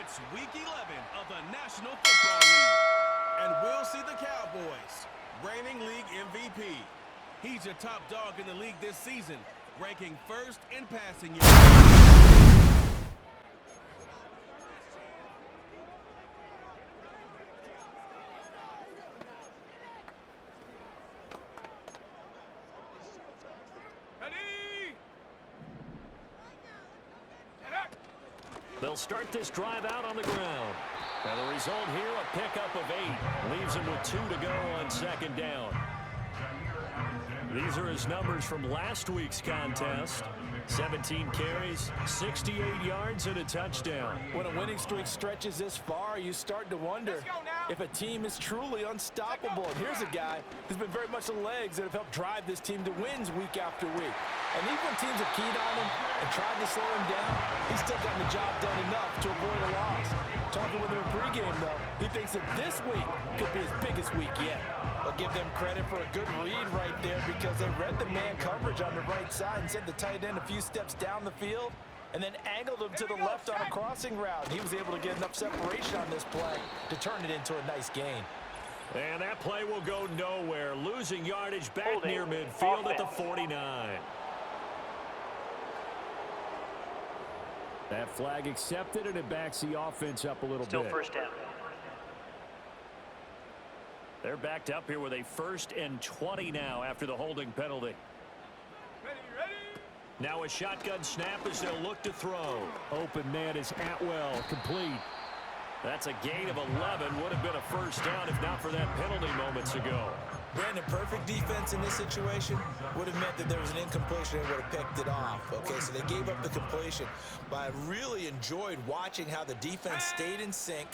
It's Week 11 of the National Football League. And we'll see the Cowboys, reigning league MVP. He's your top dog in the league this season, ranking first in passing yards. They'll start this drive out on the ground. And the result here, a pickup of 8. Leaves him with 2 to go on second down. These are his numbers from last week's contest. 17 carries, 68 yards, and a touchdown. When a winning streak stretches this far, you start to wonder if a team is truly unstoppable. And here's a guy who's been very much the legs that have helped drive this team to wins week after week. And even when teams have keyed on him and tried to slow him down, he's still gotten the job done enough to avoid a loss. Talking with him in pregame, though, he thinks that this week could be his biggest week yet. I'll give them credit for a good read right there because they read the man coverage on the right side and sent the tight end a few steps down the field and then angled him to the left on a crossing route. He was able to get enough separation on this play to turn it into a nice gain. And that play will go nowhere. Losing yardage back near midfield at the 49. That flag accepted, and it backs the offense up a little bit. Still first down. They're backed up here with a 1st and 20 now after the holding penalty. Ready. Now a shotgun snap as they'll look to throw. Open man is Atwell, complete. That's a gain of 11. Would have been a first down if not for that penalty moments ago. Brandon, perfect defense in this situation would have meant that there was an incompletion and would have picked it off. Okay, so they gave up the completion. But I really enjoyed watching how the defense stayed in sync,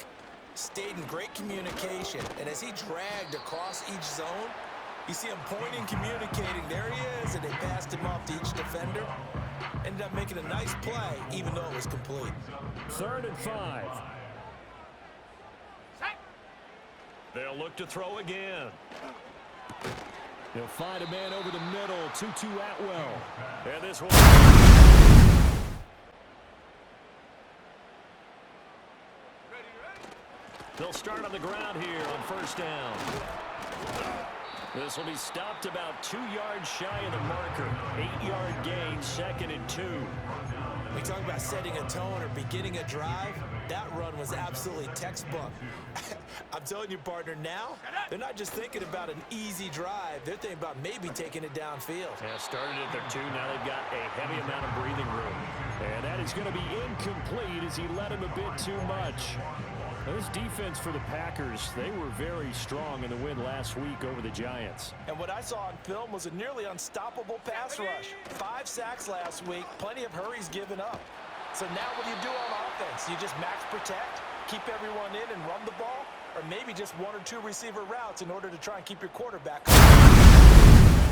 stayed in great communication, and as he dragged across each zone, you see him pointing, communicating. There he is, and they passed him off to each defender. Ended up making a nice play, even though it was complete. 3rd and 5. They'll look to throw again. He'll find a man over the middle, 2-2 Atwell. And this one. They'll start on the ground here on first down. This will be stopped about 2 yards shy of the marker. 8-yard gain, 2nd and 2. We talk about setting a tone or beginning a drive. That run was absolutely textbook. I'm telling you, partner, now they're not just thinking about an easy drive. They're thinking about maybe taking it downfield. Yeah, started at their 2. Now they've got a heavy amount of breathing room. And that is going to be incomplete as he led him a bit too much. Now, this defense for the Packers, they were very strong in the win last week over the Giants. And what I saw on film was a nearly unstoppable pass rush. 5 sacks last week, plenty of hurries given up. So now what do you do on offense? You just max protect, keep everyone in and run the ball, or maybe just 1 or 2 receiver routes in order to try and keep your quarterback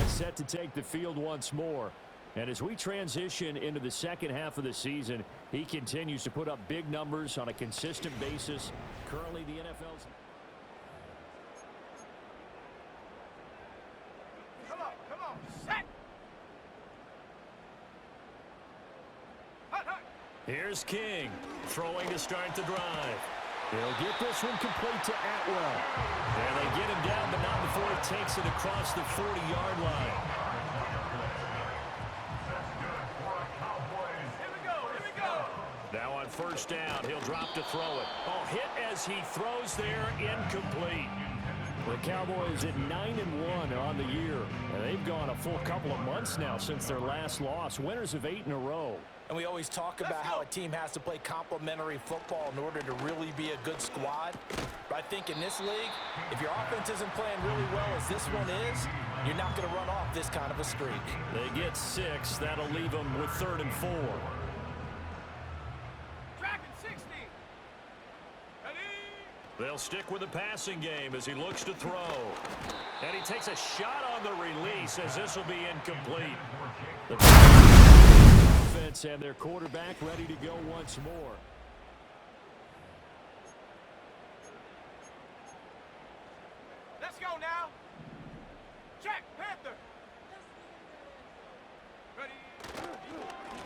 set to take the field once more. And as we transition into the second half of the season, he continues to put up big numbers on a consistent basis. Currently the NFL's... Come on, set. Here's King, throwing to start the drive. He'll get this one complete to Atwell. And they get him down, but not before he takes it across the 40-yard line. Here we go. Now on first down, he'll drop to throw it. Oh, hit as he throws there, incomplete. The Cowboys at 9-1 on the year. And they've gone a full couple of months now since their last loss. Winners of 8 in a row. And we always talk about how a team has to play complementary football in order to really be a good squad. But I think in this league, if your offense isn't playing really well as this one is, you're not going to run off this kind of a streak. They get 6. That'll leave them with 3rd and 4. Tracking 60. Ready. They'll stick with the passing game as he looks to throw. And he takes a shot on the release as this will be incomplete. The offense and their quarterback ready to go once more. Let's go now. Check, Panther. Ready.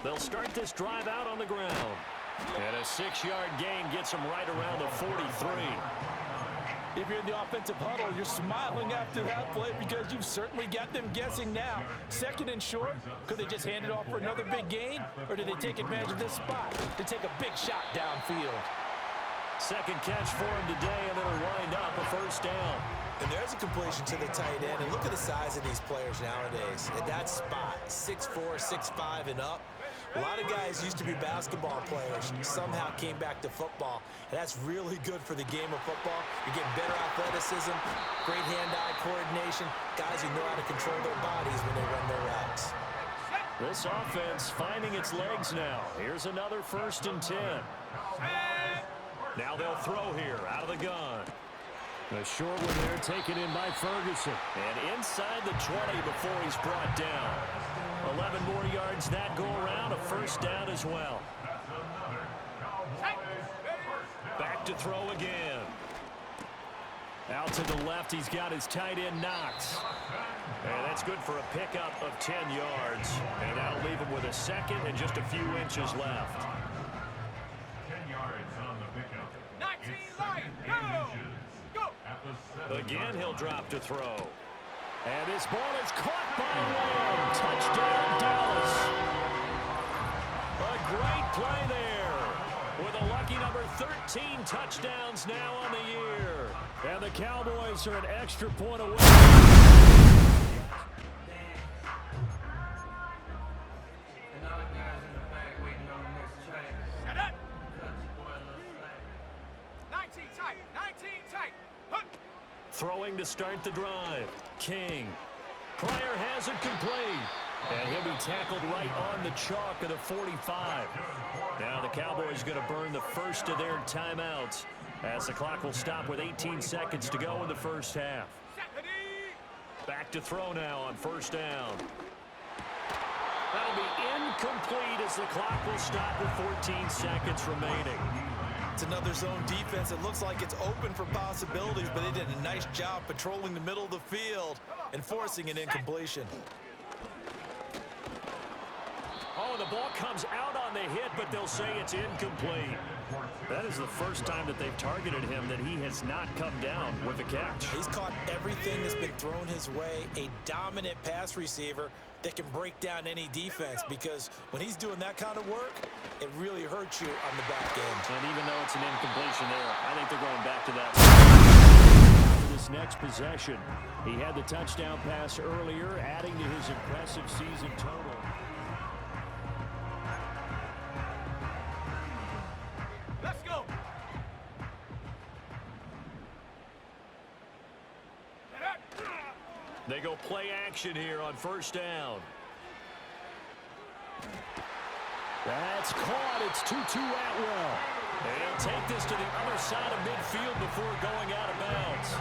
They'll start this drive out on the ground. And a 6-yard gain gets him right around the 43. If you're in the offensive huddle, you're smiling after that play because you've certainly got them guessing now. 2nd and short, could they just hand it off for another big gain? Or did they take advantage of this spot to take a big shot downfield? 2nd catch for him today, and it'll wind up a 1st down. And there's a completion to the tight end. And look at the size of these players nowadays. At that spot, 6'4", 6'5", and up. A lot of guys used to be basketball players, somehow came back to football. And that's really good for the game of football. You're getting better athleticism, great hand-eye coordination, guys who know how to control their bodies when they run their routes. This offense finding its legs now. Here's another 1st and 10. Now they'll throw here out of the gun. The short one there taken in by Ferguson. And inside the 20 before he's brought down. 11 more yards that go around, a 1st down as well. Back to throw again. Out to the left, he's got his tight end Knox. And that's good for a pickup of 10 yards. And that'll leave him with a 2nd and just a few inches left. 10 yards on the pickup. 19 line, go! Again, he'll drop to throw. And his ball is caught by Lamb. Touchdown, Dallas. A great play there. With a lucky number 13 touchdowns now on the year. And the Cowboys are an extra point away. Throwing to start the drive. King. Pryor has it complete. And he'll be tackled right on the chalk of the 45. Now the Cowboys going to burn the first of their timeouts as the clock will stop with 18 seconds to go in the 1st half. Back to throw now on 1st down. That'll be incomplete as the clock will stop with 14 seconds remaining. It's another zone defense. It looks like it's open for possibilities, but they did a nice job patrolling the middle of the field and forcing an incompletion. Oh, the ball comes out on the hit, but they'll say it's incomplete. That is the first time that they've targeted him that he has not come down with a catch. He's caught everything that's been thrown his way. A dominant pass receiver that can break down any defense, because when he's doing that kind of work, it really hurts you on the back end. And even though it's an incompletion there, I think they're going back to that. This next possession, he had the touchdown pass earlier, adding to his impressive season total. Let's go! They go play action here on 1st down. That's caught. It's 2-2 Atwell. And he'll take this to the other side of midfield before going out of bounds.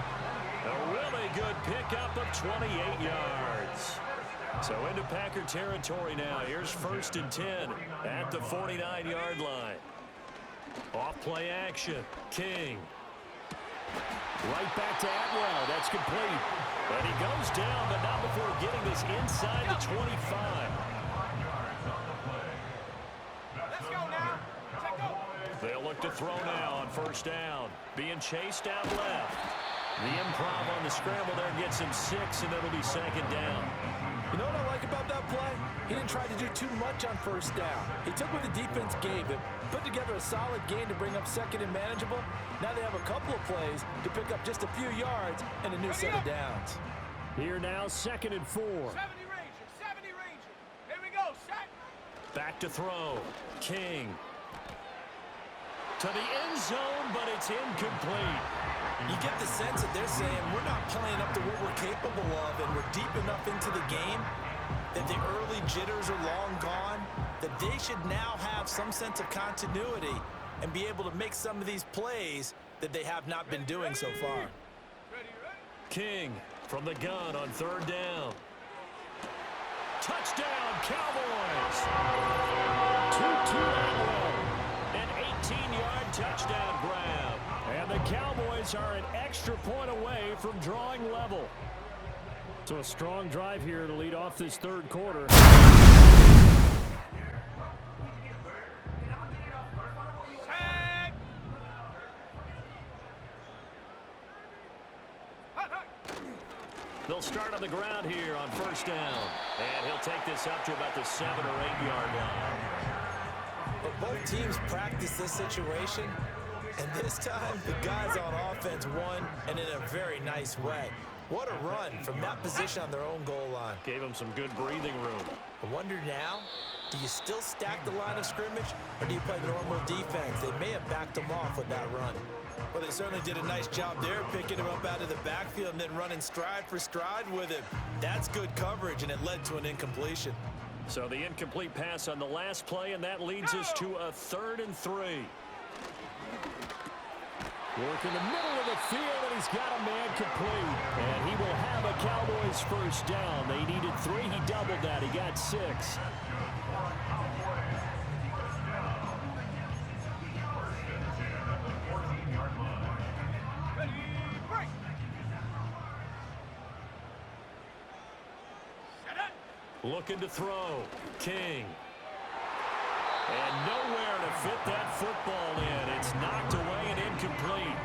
A really good pickup of 28 yards. So into Packer territory now. Here's 1st and 10 at the 49-yard line. Off play action. King. Right back to Atwell. That's complete. And he goes down, but not before getting this inside the 25. Let's go now. Take go. They'll look to throw now on 1st down. Being chased out left. The improv on the scramble there gets him 6, and it'll be 2nd down. You know what I like about that play? He didn't try to do too much on 1st down. He took what the defense gave him, put together a solid gain to bring up 2nd and manageable. Now they have a couple of plays to pick up just a few yards and a new set of downs. Here now, 2nd and 4. 70 Ranger. Here we go, set. Back to throw. King. To the end zone, but it's incomplete. You get the sense that they're saying we're not playing up to what we're capable of, and we're deep enough into the game that the early jitters are long gone, that they should now have some sense of continuity and be able to make some of these plays that they have not been doing so far. King from the gun on 3rd down. Touchdown, Cowboys! 2-2 Atwell. An 18-yard touchdown grab. And the Cowboys are an extra point away from drawing level. So a strong drive here to lead off this 3rd quarter. They'll start on the ground here on first down. And he'll take this up to about the 7 or 8 yard line. But both teams practice this situation, and this time the guys on offense won, and in a very nice way. What a run from that position on their own goal line. Gave them some good breathing room. I wonder now, do you still stack the line of scrimmage, or do you play normal defense? They may have backed them off with that run. Well, they certainly did a nice job there, picking him up out of the backfield and then running stride for stride with him. That's good coverage, and it led to an incompletion. So the incomplete pass on the last play, and that leads us to a 3rd and 3. Work in the middle of the field, and he's got a man complete. And he will have a Cowboys first down. They needed 3. He doubled that. He got 6. Looking to throw. King. And nowhere to fit that football in. It's knocked away and incomplete.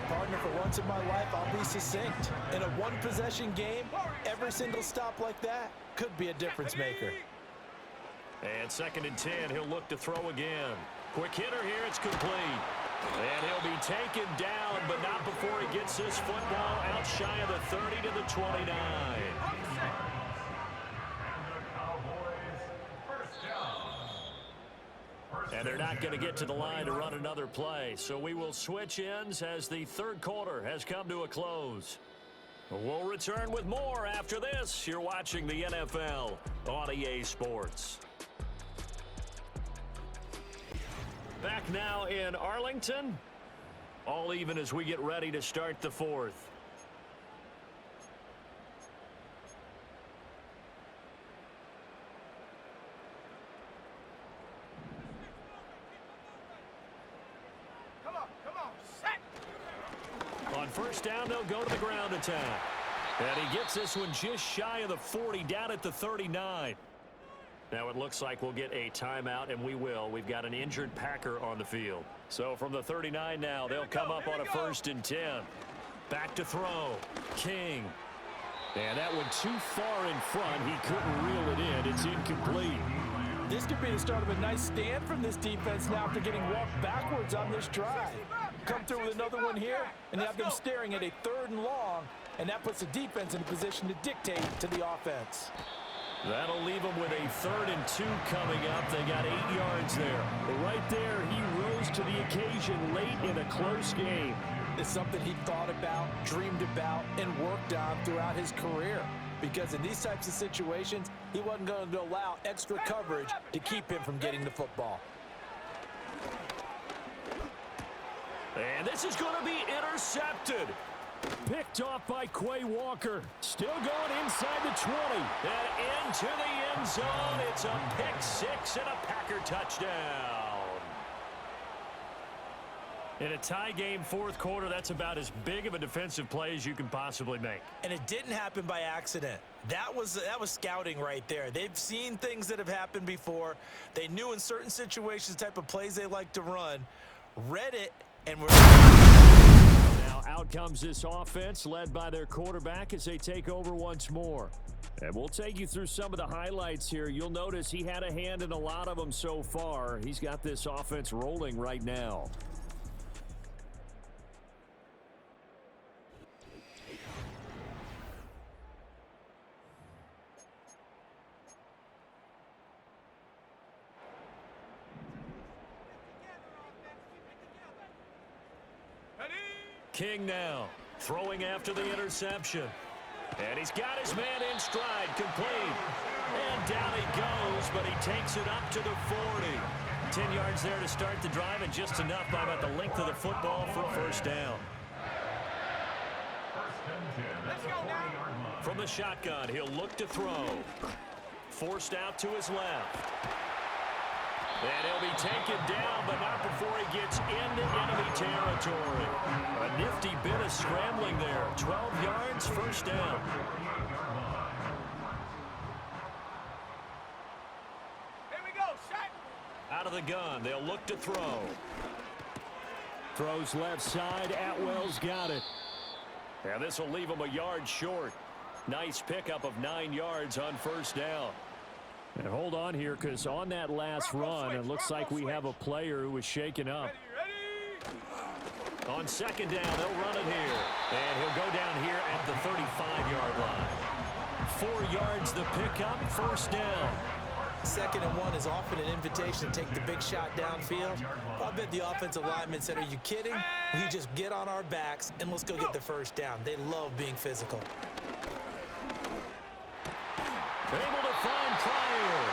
Partner, for once in my life, I'll be succinct. In a one-possession game, every single stop like that could be a difference maker. And 2nd and 10, he'll look to throw again. Quick hitter here, it's complete. And he'll be taken down, but not before he gets this football out shy of the 30 to the 29. And they're not going to get to the line to run another play. So we will switch ends as the 3rd quarter has come to a close. We'll return with more after this. You're watching the NFL on EA Sports. Back now in Arlington. All even as we get ready to start the 4th. On first down, they'll go to the ground attack. And he gets this one just shy of the 40, down at the 39. Now it looks like we'll get a timeout, and we will. We've got an injured Packer on the field. So from the 39 now, they'll come up on a 1st and 10. Back to throw. King. And that one too far in front. He couldn't reel it in. It's incomplete. This could be the start of a nice stand from this defense now after getting walked backwards on this drive. Come through with another one here, and have them staring at a 3rd and long, and that puts the defense in a position to dictate to the offense. That'll leave them with a 3rd and 2 coming up. They got 8 yards there. But right there, he rose to the occasion late in a close game. It's something he thought about, dreamed about, and worked on throughout his career. Because in these types of situations, he wasn't going to allow extra coverage to keep him from getting the football. And this is going to be intercepted. Picked off by Quay Walker. Still going inside the 20. And into the end zone. It's a pick 6 and a Packer touchdown. In a tie game, 4th quarter, that's about as big of a defensive play as you can possibly make. And it didn't happen by accident. That was scouting right there. They've seen things that have happened before. They knew in certain situations the type of plays they like to run. Read it and were... Now out comes this offense led by their quarterback as they take over once more. And we'll take you through some of the highlights here. You'll notice he had a hand in a lot of them so far. He's got this offense rolling right now. King now, throwing after the interception. And he's got his man in stride, complete. And down he goes, but he takes it up to the 40. 10 yards there to start the drive, and just enough by about the length of the football for first down. From the shotgun, he'll look to throw. Forced out to his left. And he'll be taken down, but not before he gets into enemy territory. A nifty bit of scrambling there. 12 yards, first down. Here we go, shot. Out of the gun, they'll look to throw. Throws left side, Atwell's got it. And this will leave him a yard short. Nice pickup of 9 yards on first down. And hold on here, because on that last run, it looks like we have a player who was shaken up. On second down, they'll run it here. And he'll go down here at the 35-yard line. 4 yards the pickup, first down. 2nd and 1 is often an invitation to take the big shot downfield. I bet the offensive linemen said, are you kidding? We just get on our backs and let's go get the first down. They love being physical. Able to find Pryor.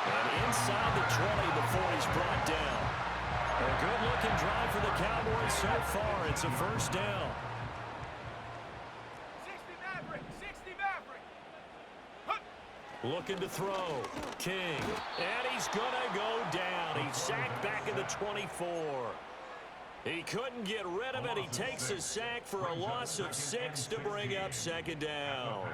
And inside the 20 before he's brought down. A good-looking drive for the Cowboys so far. It's a first down. 60 Maverick. Looking to throw. King. And he's going to go down. He's sacked back in the 24. He couldn't get rid of it. He takes a sack for a loss of 6 to bring up second down.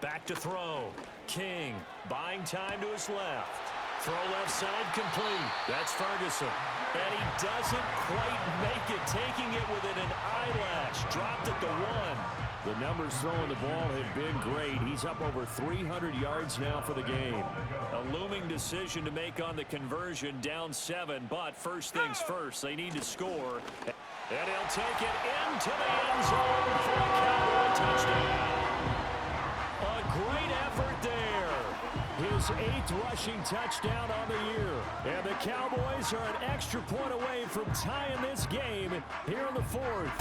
Back to throw. King buying time to his left. Throw left side complete. That's Ferguson. And he doesn't quite make it, taking it within an eyelash. Dropped at the 1. The numbers throwing the ball have been great. He's up over 300 yards now for the game. A looming decision to make on the conversion, down 7. But first things first, they need to score. And he'll take it into the end zone for a Cowboy touchdown. A great effort there. His 8th rushing touchdown on the year. And the Cowboys are an extra point away from tying this game here in the 4th.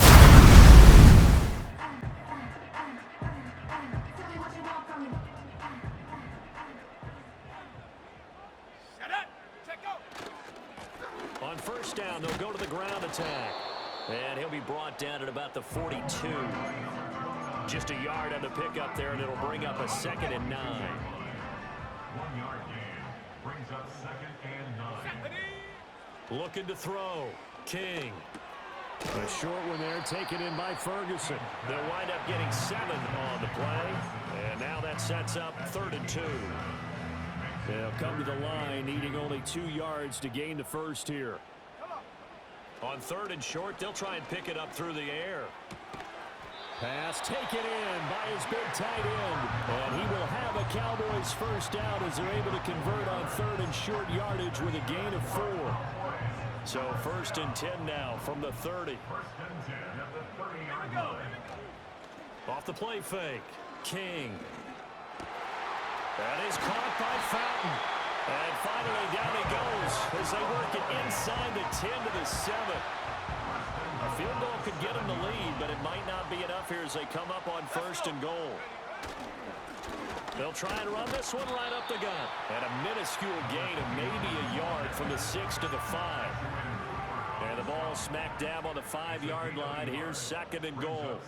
On first down, they'll go to the ground attack. And he'll be brought down at about the 42. Just a yard on the pickup there, and it'll bring up a 2nd and 9. 1 yard gain brings up 2nd and 9. Looking to throw. King. A short one there, taken in by Ferguson. They'll wind up getting 7 on the play. And now that sets up 3rd and 2. They'll come to the line, needing only 2 yards to gain the first here. On 3rd and short, they'll try and pick it up through the air. Pass taken in by his big tight end. And he will have a Cowboys first down as they're able to convert on 3rd and short yardage with a gain of 4. So 1st and 10 now from the 30. 1st and 10 at the 30-yard line. Off the play fake. King. That is caught by Fountain. And finally down he goes as they work it inside the 10 to the 7. A field goal could get them the lead, but it might not be enough here as they come up on 1st and goal. They'll try and run this one right up the gut. And a minuscule gain of maybe a yard from the 6 to the 5. And the ball smack dab on the 5-yard line. Here's 2nd and goal.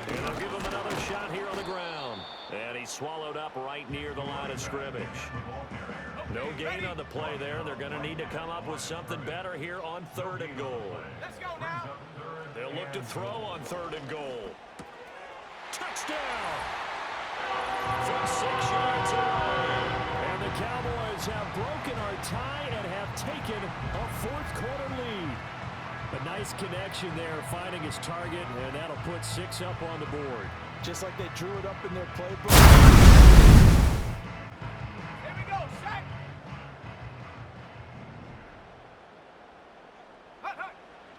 And they'll give him another shot here on the ground. And he's swallowed up right near the line of scrimmage. No gain on the play there. They're going to need to come up with something better here on 3rd and goal. Let's go now. They'll look to throw on 3rd and goal. Touchdown! From 6 yards away. And the Cowboys have broken our tie and have taken a 4th quarter lead. A nice connection there, finding his target, and that'll put 6 up on the board. Just like they drew it up in their playbook. Here we go, set.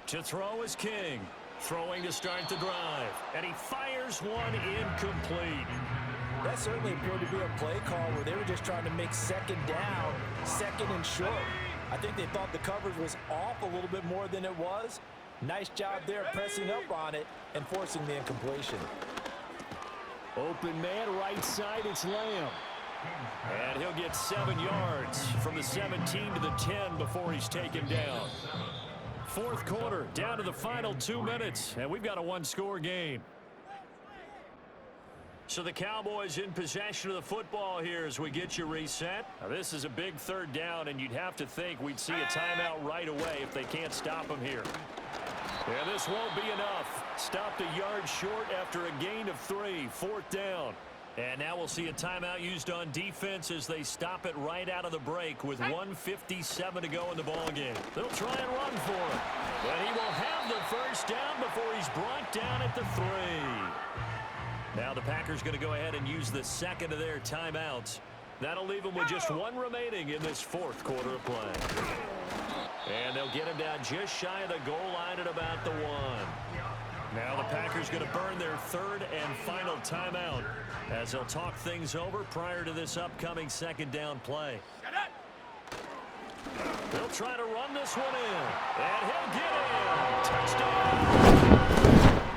To throw is King. Throwing to start the drive. And he fires one incomplete. That certainly appeared to be a play call where they were just trying to make 2nd down, 2nd and short. I think they thought the coverage was off a little bit more than it was. Nice job there pressing up on it and forcing the incompletion. Open man, right side, it's Lamb. And he'll get 7 yards from the 17 to the 10 before he's taken down. 4th quarter, down to the final 2 minutes, and we've got a 1-score game. So the Cowboys in possession of the football here as we get you reset. Now this is a big 3rd down, and you'd have to think we'd see a timeout right away if they can't stop him here. And this won't be enough. Stopped a yard short after a gain of 3. 4th down. And now we'll see a timeout used on defense as they stop it right out of the break with 1:57 to go in the ballgame. They'll try and run for it. But he will have the first down before he's brought down at the 3. Now the Packers going to go ahead and use the second of their timeouts. That'll leave them with just 1 remaining in this 4th quarter of play. And they'll get him down just shy of the goal line at about the 1. Now the Packers going to burn their 3rd and final timeout as they'll talk things over prior to this upcoming 2nd down play. They'll try to run this one in, and he'll get in. Touchdown!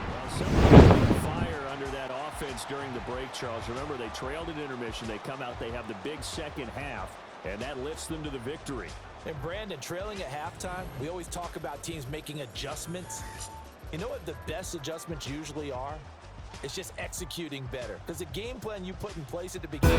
Well, somebody fire under that offense during the break, Charles. Remember, they trailed at intermission. They come out, they have the big second half, and that lifts them to the victory. And Brandon, trailing at halftime, we always talk about teams making adjustments. You know what the best adjustments usually are? It's just executing better. Because the game plan you put in place at the beginning